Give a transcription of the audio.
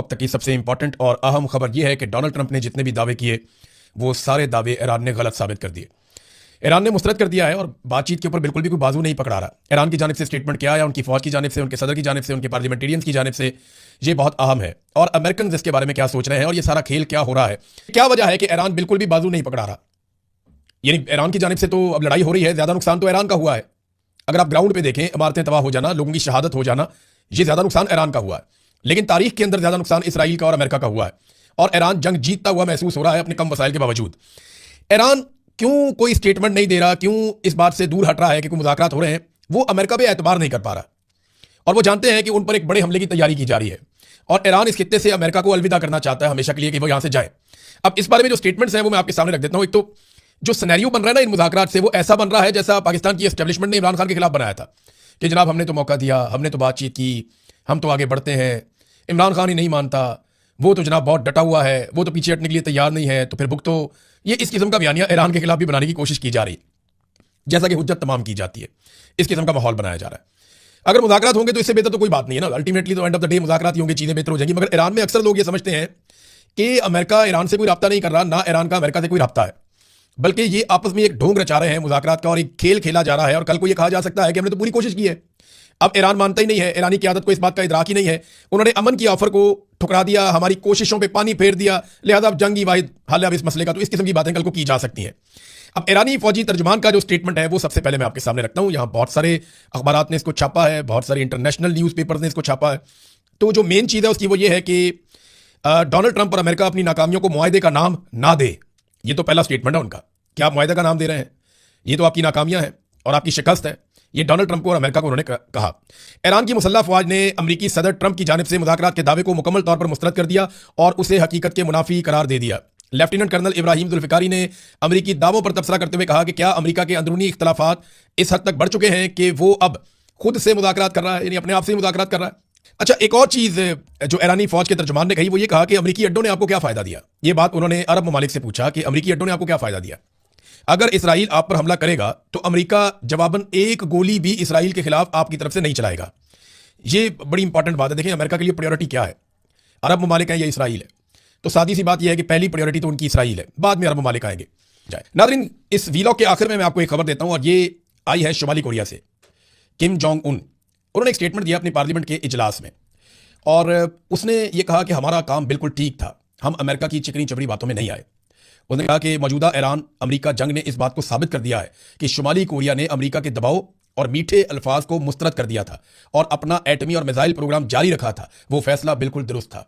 अब तक की सबसे इंपॉर्टेंट और अहम खबर यह है कि डोनाल्ड ट्रंप ने जितने भी दावे किए वो सारे दावे ईरान ने गलत साबित कर दिए। ईरान ने मुस्तरद कर दिया है और बातचीत के ऊपर बिल्कुल भी कोई बाजू नहीं पकड़ा रहा। ईरान की जानिब से स्टेटमेंट क्या आया, उनकी फौज की जानिब से, उनके सदर की जानिब से, उनके पार्लियामेंटेरियंस की जानिब से, ये बहुत अहम है। और अमेरिकन इसके बारे में क्या सोच रहे हैं और ये सारा खेल क्या हो रहा है, क्या वजह है कि ईरान बिल्कुल भी बाजू नहीं पकड़ा रहा। यानी ईरान की जानिब से तो अब लड़ाई हो रही है, ज्यादा नुकसान तो ईरान का हुआ है। अगर आप ग्राउंड पे देखें, इमारतें तबाह हो जाना, लोगों की शहादत हो जाना, ये ज्यादा नुकसान ईरान का हुआ है। लेकिन तारीख के अंदर ज्यादा नुकसान इसराइल का और अमेरिका का हुआ है। और ईरान जंग जीतता हुआ महसूस हो रहा है अपने कम वसाइल के बावजूद। ईरान क्यों कोई स्टेटमेंट नहीं दे रहा, क्यों इस बात से दूर हट रहा है कि कोई मुज़ाकरात हो रहे हैं, वो अमेरिका पे एतबार नहीं कर पा रहा। और वो जानते हैं कि उन पर एक बड़े हमले की तैयारी की जा रही है और ईरान इस खित्ते से अमेरिका को अलविदा करना चाहता है हमेशा के लिए कि वो यहां से जाए। अब इस बारे में जो स्टेटमेंट्स हैं वो मैं आपके सामने रख देता हूं। एक तो जो सिनेरियो बन रहा है ना इन मुज़ाकरात से, वो ऐसा बन रहा है जैसा पाकिस्तान की एस्टेब्लिशमेंट ने इमरान खान के खिलाफ बनाया था कि जनाब हमने तो मौका दिया, हमने तो बातचीत की, हम तो आगे बढ़ते हैं, इमरान खान ही नहीं मानता, वो तो जनाब बहुत डटा हुआ है, वो तो पीछे हटने के लिए तैयार नहीं है, तो फिर भुगतो। ये इस किस्म का बयानिया ईरान के खिलाफ भी बनाने की कोशिश की जा रही है, जैसा कि हुज्जत तमाम की जाती है। इस किस्म का माहौल बनाया जा रहा है। अगर मुज़ाकरात होंगे तो इससे बेहतर तो कोई बात नहीं है ना। अल्टीमेटली तो एंड ऑफ द डे मुज़ाकरात ही होंगे, चीजें बेहतर हो जाएंगी। मगर ईरान में अक्सर लोग ये समझते हैं कि अमेरिका ईरान से कोई रब्ता नहीं कर रहा, ना ईरान का अमेरिका से कोई रब्ता है, बल्कि ये आपस में एक ढोंग रचा रहे हैं मुज़ाकरात का और एक खेल खेला जा रहा है। और कल को ये कहा जा सकता है कि हमने तो पूरी कोशिश की है। अब ईरान मानता ही नहीं है, ईरानी क़यादत को इस बात का इदराक ही नहीं है। उन्होंने अमन की ऑफर को ठुकरा दिया, हमारी कोशिशों पे पानी फेर दिया, लिहाजा अब जंगी वाहिद हल है अब इस मसले का। तो इस किस्म की बातें कल को की जा सकती हैं। अब ईरानी फौजी तर्जुमान का जो स्टेटमेंट है वो सबसे पहले मैं आपके सामने रखता हूं। यहां बहुत सारे अखबारात ने इसको छापा है, बहुत सारे इंटरनेशनल न्यूज़पेपर्स ने इसको छापा है। तो जो मेन चीज़ है उसकी वो ये है कि डोनाल्ड ट्रंप और अमेरिका अपनी नाकामियों को मुआहदे का नाम ना दे। ये तो पहला स्टेटमेंट है उनका। क्या आप मुआहदे का नाम दे रहे हैं? ये तो आपकी नाकामियां हैं और आपकी शिकस्त है। ये डोनाल्ड ट्रंप को और अमेरिका को उन्होंने कहा। ईरान की मुसल्लह फौज ने अमेरिकी सदर ट्रंप की जानिब से मुज़ाकरात के दावे को मुकम्मल तौर पर मुस्तरद कर दिया और उसे हकीकत के मुनाफी करार दे दिया। लेफ्टिनेंट कर्नल इब्राहिम जुल्फिकारी ने अमेरिकी दावों पर तबसरा करते हुए कहा कि क्या अमेरिका के अंदरूनी इख्तलाफात इस हद तक बढ़ चुके हैं कि वो अब खुद से मुज़ाकरात कर रहा है, यानी अपने आप से मुज़ाकरात कर रहा है। अच्छा, एक और चीज़ जो ईरानी फौज के तर्जुमान ने कही वो ये कहा कि अमेरिकी अड्डों ने आपको क्या फ़ायदा दिया। ये बात उन्होंने अरब ममालिक से पूछा कि अमेरिकी अड्डों ने आपको क्या फ़ायदा दिया। अगर इसराइल आप पर हमला करेगा तो अमेरिका जवाबन एक गोली भी इसराइल के खिलाफ आपकी तरफ से नहीं चलाएगा। ये बड़ी इंपॉर्टेंट बात है। देखें अमेरिका के लिए प्रायोरिटी क्या है, अरब ममालिक है या इसराइल है। तो सादी सी बात यह है कि पहली प्रायोरिटी तो उनकी इसराइल है, बाद में अरब ममालिक आएंगे। जाए नाज़रीन, इस वीलॉग के आखिर में मैं आपको एक खबर देता हूं और ये आई है शुमाली कोरिया से। किम जोंग उन, उन्होंने एक स्टेटमेंट दिया अपनी पार्लियामेंट के इजलास में और उसने ये कहा कि हमारा काम बिल्कुल ठीक था, हम अमेरिका की चिकनी चपड़ी बातों में नहीं आए। उसने कहा कि मौजूदा ईरान अमेरिका जंग ने इस बात को साबित कर दिया है कि शुमाली कोरिया ने अमेरिका के दबाव और मीठे अल्फाज को मुस्तरद कर दिया था और अपना एटमी और मिसाइल प्रोग्राम जारी रखा था। वो फैसला बिल्कुल दुरुस्त था।